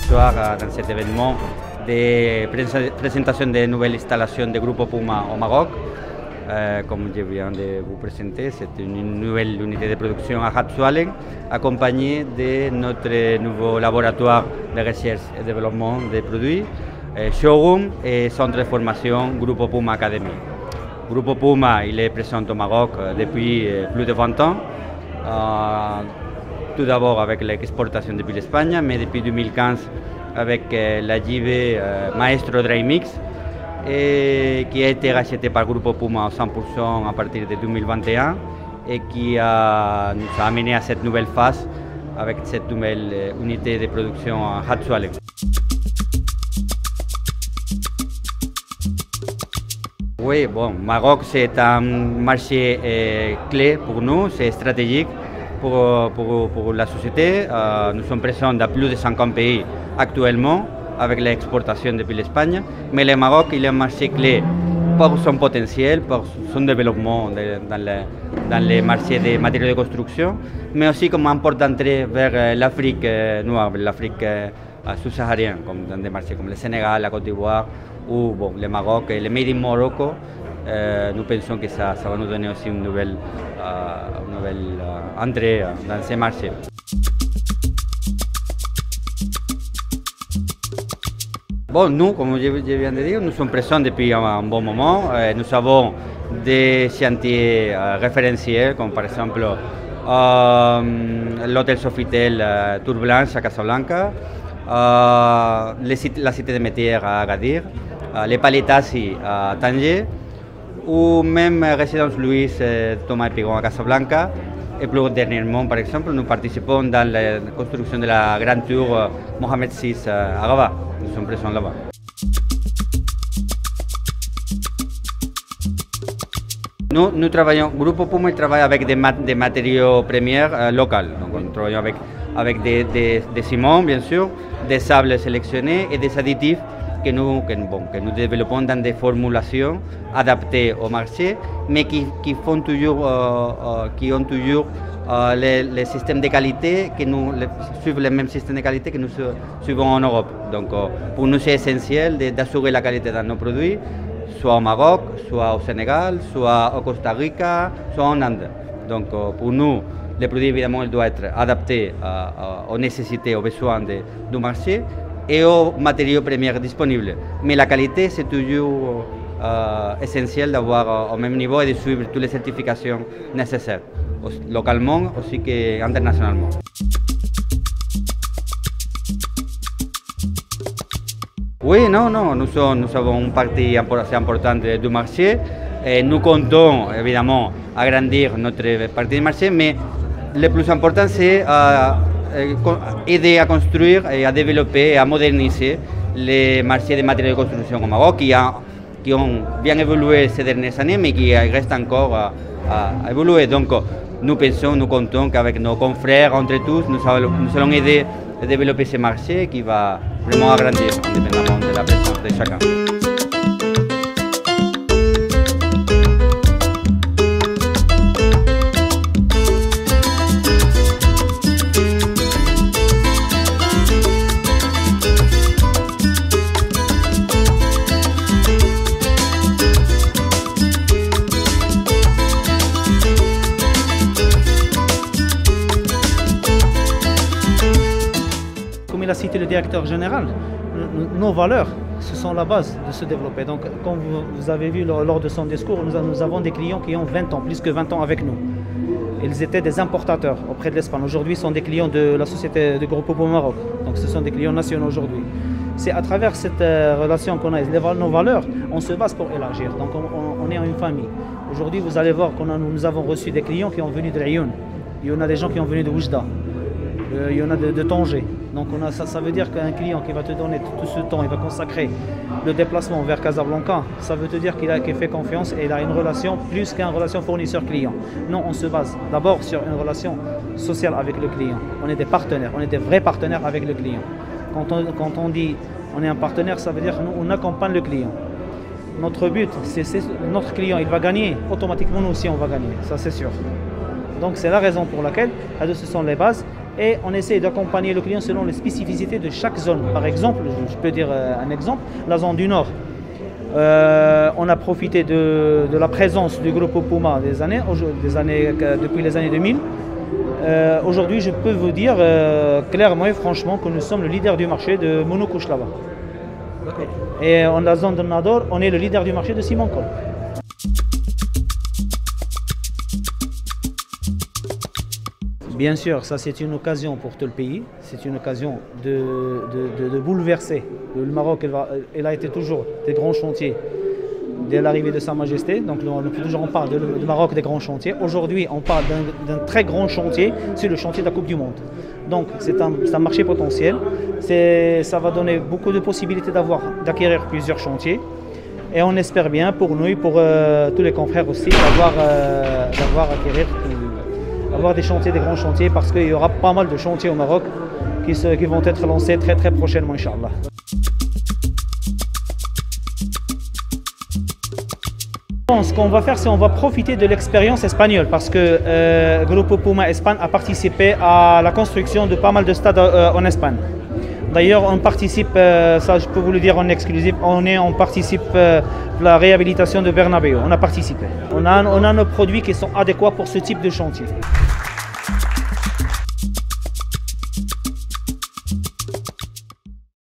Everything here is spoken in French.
soir dans cet événement de présentation des nouvelles installations de Grupo Puma au Maroc. Comme je viens de vous présenter, c'est une nouvelle unité de production à Hatzualen, accompagnée de notre nouveau laboratoire de recherche et développement des produits, showroom et centre de formation Grupo Puma Academy. Grupo Puma il est présent au Maroc depuis plus de 20 ans. Tout d'abord avec l'exportation depuis l'Espagne, mais depuis 2015 avec la JV Maestro Dry Mix, et qui a été racheté par Grupo Puma à 100% à partir de 2021 et qui nous a amené à cette nouvelle phase avec cette nouvelle unité de production à Hatzualen. Oui, bon, Maroc c'est un marché clé pour nous, c'est stratégique pour la société. Nous sommes présents dans plus de 50 pays actuellement avec l'exportation depuis l'Espagne, mais le Maroc il est un marché clé pour son potentiel, pour son développement dans les marchés des matériaux de construction, mais aussi comme une porte d'entrée vers l'Afrique noire, l'Afrique sous-saharienne, comme dans des marchés comme le Sénégal, la Côte d'Ivoire ou bon, le Maroc et le Made in Morocco. Nous pensons que ça va nous donner aussi une nouvelle entrée dans ces marchés. Bon, nous, comme je viens de dire, nous sommes présents depuis un bon moment. Nous avons des chantiers référentiels, comme par exemple l'hôtel Sofitel Tour Blanche à Casablanca, la cité des métiers à Agadir, les Palais Tassi à Tanger, ou même Résidence Louis Thomas et Pigon à Casablanca. Et plus dernièrement, par exemple, nous participons dans la construction de la grande tour Mohamed VI à Rabat. Nous sommes présents là-bas. Nous travaillons, Grupo Puma travaille avec des matériaux premiers locaux. Donc nous travaillons avec des ciments, bien sûr, des sables sélectionnés et des additifs que nous développons dans des formulations adaptées au marché, mais qui ont toujours les systèmes de qualité, suivent le même système de qualité que nous suivons en Europe. Donc pour nous c'est essentiel d'assurer la qualité de nos produits, soit au Maroc, soit au Sénégal, soit au Costa Rica, soit en Inde. Donc pour nous, les produits évidemment ils doivent être adaptés aux nécessités, aux besoins du marché et aux matériaux premiers disponibles. Mais la qualité, c'est toujours essentiel d'avoir au même niveau et de suivre toutes les certifications nécessaires, localement aussi qu'internationalement. Oui, non, nous avons une partie assez importante du marché et nous comptons évidemment agrandir notre partie du marché, mais le plus important c'est aider à construire et à développer et à moderniser les marchés de matériaux de construction au Maroc qui ont bien évolué ces dernières années mais qui restent encore à évoluer. Donc nous pensons, nous comptons qu'avec nos confrères, entre tous, nous allons aider à développer ce marché qui va vraiment agrandir indépendamment de la présence de chacun. Comme il a cité le directeur général, nos valeurs, ce sont la base de se développer. Donc, comme vous avez vu lors de son discours, nous avons des clients qui ont 20 ans, plus que 20 ans avec nous. Ils étaient des importateurs auprès de l'Espagne. Aujourd'hui, ce sont des clients de la société de Grupo Puma Maroc. Donc, ce sont des clients nationaux aujourd'hui. C'est à travers cette relation qu'on a, nos valeurs, on se base pour élargir. Donc, on est une famille. Aujourd'hui, vous allez voir que nous avons reçu des clients qui ont venu de Lyon. Il y en a des gens qui ont venu de Oujda. Il y en a de Tanger. Donc ça veut dire qu'un client qui va te donner tout ce temps, il va consacrer le déplacement vers Casablanca, ça veut te dire qu'il fait confiance et il a une relation plus qu'une relation fournisseur-client. Non, on se base d'abord sur une relation sociale avec le client. On est des partenaires, on est des vrais partenaires avec le client. Quand on dit on est un partenaire, ça veut dire qu'on accompagne le client. Notre but, c'est notre client, il va gagner, automatiquement nous aussi on va gagner, ça c'est sûr. Donc c'est la raison pour laquelle, ce sont les bases. et on essaie d'accompagner le client selon les spécificités de chaque zone. Par exemple, je peux dire un exemple, la zone du Nord. On a profité de la présence du groupe Puma depuis les années 2000. Aujourd'hui, je peux vous dire clairement et franchement que nous sommes le leader du marché de monocouche là-bas. Et en la zone de Nador, on est le leader du marché de Simancol. Bien sûr, ça c'est une occasion pour tout le pays, c'est une occasion de bouleverser. Le Maroc, il a été toujours des grands chantiers dès l'arrivée de Sa Majesté, donc on parle du Maroc des grands chantiers. Aujourd'hui, on parle d'un très grand chantier, c'est le chantier de la Coupe du Monde. Donc c'est un marché potentiel, ça va donner beaucoup de possibilités d'acquérir plusieurs chantiers. Et on espère bien pour nous et pour tous les confrères aussi avoir des chantiers, des grands chantiers, parce qu'il y aura pas mal de chantiers au Maroc qui vont être lancés très très prochainement, Inch'Allah. Ce qu'on va faire, c'est qu'on va profiter de l'expérience espagnole, parce que Grupo Puma Espagne a participé à la construction de pas mal de stades en Espagne. D'ailleurs, on participe, ça je peux vous le dire en exclusif, on participe à la réhabilitation de Bernabéu. On a participé. On a nos produits qui sont adéquats pour ce type de chantier.